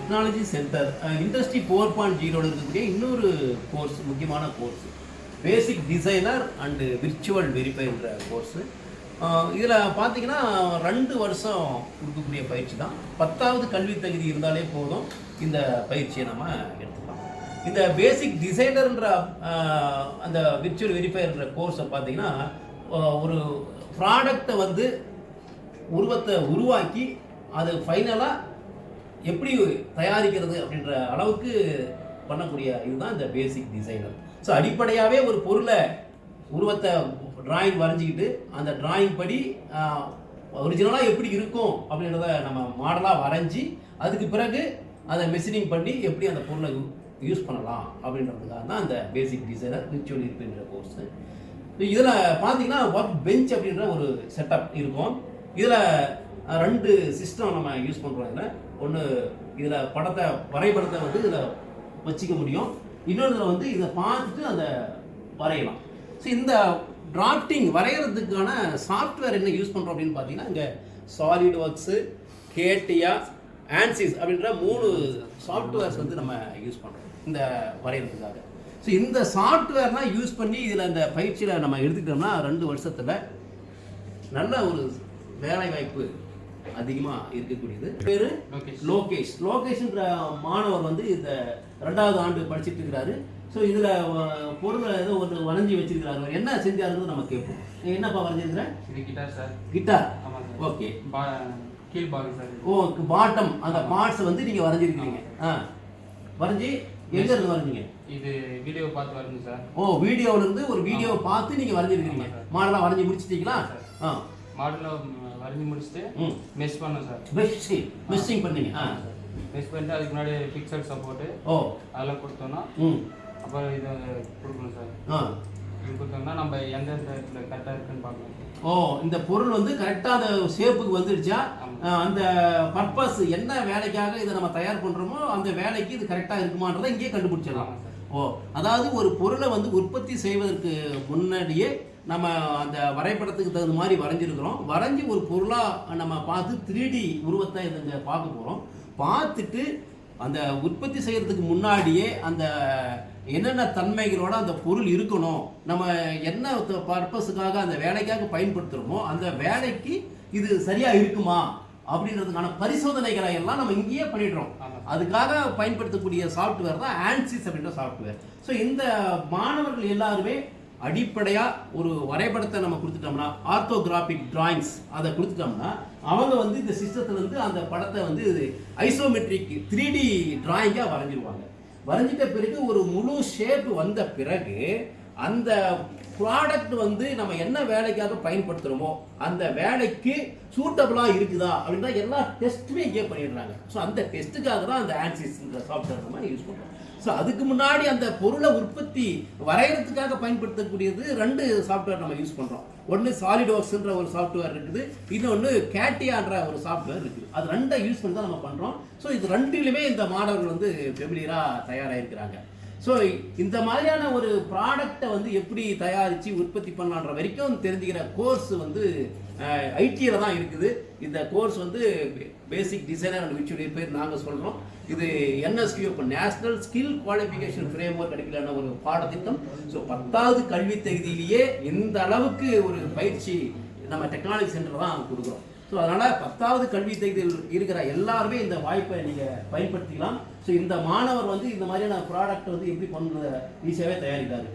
Technology centre industry 4.0 இருக்கக்கூடிய இன்னொரு course, முக்கியமான course basic designer and virtual வெரிஃபைன்ற கோர்ஸு. இதில் பார்த்தீங்கன்னா 2 வருஷம் கொடுக்கக்கூடிய பயிற்சி தான். 10வது கல்வி தகுதி இருந்தாலே போதும் இந்த பயிற்சியை நம்ம எடுத்துக்கலாம். இந்த பேசிக் டிசைனர்ன்ற அந்த விர்ச்சுவல் வெரிஃபைன்ற கோர்ஸை பார்த்தீங்கன்னா ஒரு ப்ராடக்டை வந்து உருவத்தை உருவாக்கி அது ஃபைனலாக எப்படி தயாரிக்கிறது அப்படின்ற அளவுக்கு பண்ணக்கூடிய இதுதான் இந்த பேசிக் டிசைனர். ஸோ அடிப்படையாகவே ஒரு பொருளை உருவத்தை டிராயிங் வரைஞ்சிக்கிட்டு அந்த டிராயிங் படி ஒரிஜினலாக எப்படி இருக்கும் அப்படின்றத நம்ம மாடலாக வரைஞ்சி அதுக்கு பிறகு அதை மெஷினிங் பண்ணி எப்படி அந்த பொருளை யூஸ் பண்ணலாம் அப்படின்றதுக்காக தான் இந்த பேசிக் டிசைனர் விர்ச்சுவல் வெரிஃபைன்ற கோர்ஸு. இதில் பார்த்தீங்கன்னா ஒர்க் பெஞ்ச் அப்படின்ற ஒரு செட்டப் இருக்கும். இதில் 2 சிஸ்டம் நம்ம யூஸ் பண்ணுறோம். இதில் ஒன்று, இதில் வரைபடத்தை வந்து இதில் வச்சுக்க முடியும். இன்னொரு வந்து இதை பார்த்துட்டு அதை வரையலாம். ஸோ இந்த டிராஃப்டிங் வரைகிறதுக்கான சாஃப்ட்வேர் என்ன யூஸ் பண்ணுறோம் அப்படின்னு பார்த்தீங்கன்னா இங்கே சாலிட் ஒர்க்ஸு, கேட்டியா, ஆன்சிஸ் அப்படின்ற 3 சாஃப்ட்வேர்ஸ் வந்து நம்ம யூஸ் பண்ணுறோம் இந்த வரைகிறதுக்காக. ஸோ இந்த சாஃப்ட்வேர்லாம் யூஸ் பண்ணி இதில் இந்த பயிற்சியில் நம்ம எடுத்துக்கிட்டோம்னா 2 வருஷத்தில் நல்ல ஒரு வேலை வாய்ப்பு அதிகமாக இருக்கக்கூடியது. பேர் லோகேஷ்ன்ற மாணவர் வந்து இந்த 2வது ஆண்டு படிச்சுட்டு இருக்கிறாரு. ஸோ இதில் பொருளை ஏதோ ஒன்று வரைஞ்சி வச்சிருக்கிறாரு. என்ன செஞ்சாருன்னு நம்ம கேட்போம். என்னப்பா வரைஞ்சிருக்கிறேன்? Guitar sir. Guitar, okay. கீழ் பாகம் சார். ஓ, பாட்டம் அந்த பார்ட்ஸ் வந்து நீங்கள் வரைஞ்சிருக்கீங்க. வரைஞ்சி எங்க இருந்து வரைஞ்சிங்க? இது வீடியோ பார்த்து வரைஞ்சு சார். ஓ, வீடியோல இருந்து ஒரு வீடியோவை பார்த்து நீங்கள் வரைஞ்சிருக்கீங்க. மாடலாக வரைஞ்சி முடிச்சிட்டீங்களா? மாடலில் வரைஞ்சி முடிச்சுட்டு மெஷ் பண்ணோம் சார். மெஷ்ஷிங் பண்ணீங்க. மெஷ் பண்ணிட்டு அதுக்கு முன்னாடி பிக்சல் சப்போர்ட்டு அதெல்லாம் கொடுத்தோன்னா அப்புறம் இதை கொடுக்கணும் சார். இது கொடுத்தோம்னா நம்ம எந்த இடத்துல கரெக்டாக இருக்குன்னு பார்க்கணும். ஓ, இந்த பொருள் வந்து கரெக்டாக அந்த ஷேப்புக்கு வந்துடுச்சா, அந்த பர்பஸ் என்ன வேலைக்காக இதை நம்ம தயார் பண்ணுறோமோ அந்த வேலைக்கு இது கரெக்டாக இருக்குமான்றதை இங்கேயே கண்டுபிடிச்சிடலாம். ஓ, அதாவது ஒரு பொருளை வந்து உற்பத்தி செய்வதற்கு முன்னாடியே நம்ம அந்த வரைபடத்துக்கு தகுந்த மாதிரி வரைஞ்சிருக்கிறோம். வரைஞ்சி ஒரு பொருளாக நம்ம பார்த்து 3D உருவத்தை இதை பார்க்க போகிறோம். பார்த்துட்டு அந்த உற்பத்தி செய்கிறதுக்கு முன்னாடியே அந்த என்னென்ன தன்மைகளோட அந்த பொருள் இருக்கணும், நம்ம என்ன பர்பஸுக்காக அந்த வேலைக்காக பயன்படுத்துகிறோமோ அந்த வேலைக்கு இது சரியாக இருக்குமா அப்படின்றதுக்கான பரிசோதனைகளை எல்லாம் நம்ம இங்கேயே பண்ணிடுறோம். அதுக்காக பயன்படுத்தக்கூடிய சாஃப்ட்வேர் தான் ஆன்சிஸ் அப்படின்ற சாஃப்ட்வேர். ஸோ இந்த மாணவர்கள் எல்லாருமே அடிப்படையாக ஒரு வரைபடத்தை நம்ம கொடுத்துட்டோம்னா, ஆர்த்தோகிராஃபிக் டிராயிங்ஸ் அதை கொடுத்துட்டோம்னா அவங்க வந்து இந்த சிஸ்டத்துலேருந்து அந்த படத்தை வந்து ஐசோமெட்ரிக் 3D டிராயிங்காக வரைஞ்சிருவாங்க. வரைஞ்சிட்ட பிறகு ஒரு முழு ஷேப் வந்த பிறகு அந்த ப்ராடக்ட் வந்து நம்ம என்ன வேலைக்காக பயன்படுத்துகிறோமோ அந்த வேலைக்கு சூட்டபிளாக இருக்குதா அப்படின்னா எல்லா டெஸ்ட்டுமே இங்கே பண்ணிடுறாங்க. ஸோ அந்த டெஸ்ட்டுக்காக தான் அந்த ஆன்சிஸ்ன்ற சாஃப்ட்வேர் நம்ம யூஸ் பண்ணுறோம். ஸோ அதுக்கு முன்னாடி அந்த பொருளை உற்பத்தி வரைகிறதுக்காக பயன்படுத்தக்கூடியது 2 சாஃப்ட்வேர் நம்ம யூஸ் பண்ணுறோம். ஒன்று சாலிட் ஒர்க்ஸ்ன்ற ஒரு சாஃப்ட்வேர் இருக்குது, இன்னொன்று கேட்டியான்ற ஒரு சாஃப்ட்வேர் இருக்குது. அது 2 யூஸ் பண்ணி தான் நம்ம பண்ணுறோம். ஸோ இது 2லுமே இந்த மாணவர்கள் வந்து ஃபெமிலியராக தயாராகிருக்கிறாங்க. ஸோ இந்த மாதிரியான ஒரு ப்ராடக்டை வந்து எப்படி தயாரித்து உற்பத்தி பண்ணலான்ற வரைக்கும் தெரிஞ்சுக்கிற கோர்ஸ் வந்து ஐடியில் தான் இருக்குது. இந்த கோர்ஸ் வந்து பேசிக் டிசைனர் அண்ட் விர்ச்சுவல் பேர் நாங்கள் சொல்கிறோம். இது NSQ இப்போ நேஷ்னல் ஸ்கில் குவாலிஃபிகேஷன் ஃப்ரேம்வொர்க் அடிக்கலான ஒரு பாடத்திட்டம். ஸோ 10வது கல்வி தகுதியிலேயே இந்த அளவுக்கு ஒரு பயிற்சி நம்ம டெக்னாலஜி சென்டர் தான் கொடுக்குறோம். ஸோ அதனால் 10வது கல்வி தகுதியில் இருக்கிற எல்லாருமே இந்த வாய்ப்பை நீங்கள் பயன்படுத்திக்கலாம். ஸோ இந்த மாணவர் வந்து இந்த மாதிரியான ப்ராடக்ட் வந்து எப்படி பண்ணுறத ஈஸியாகவே தயாரிக்கிறாரு.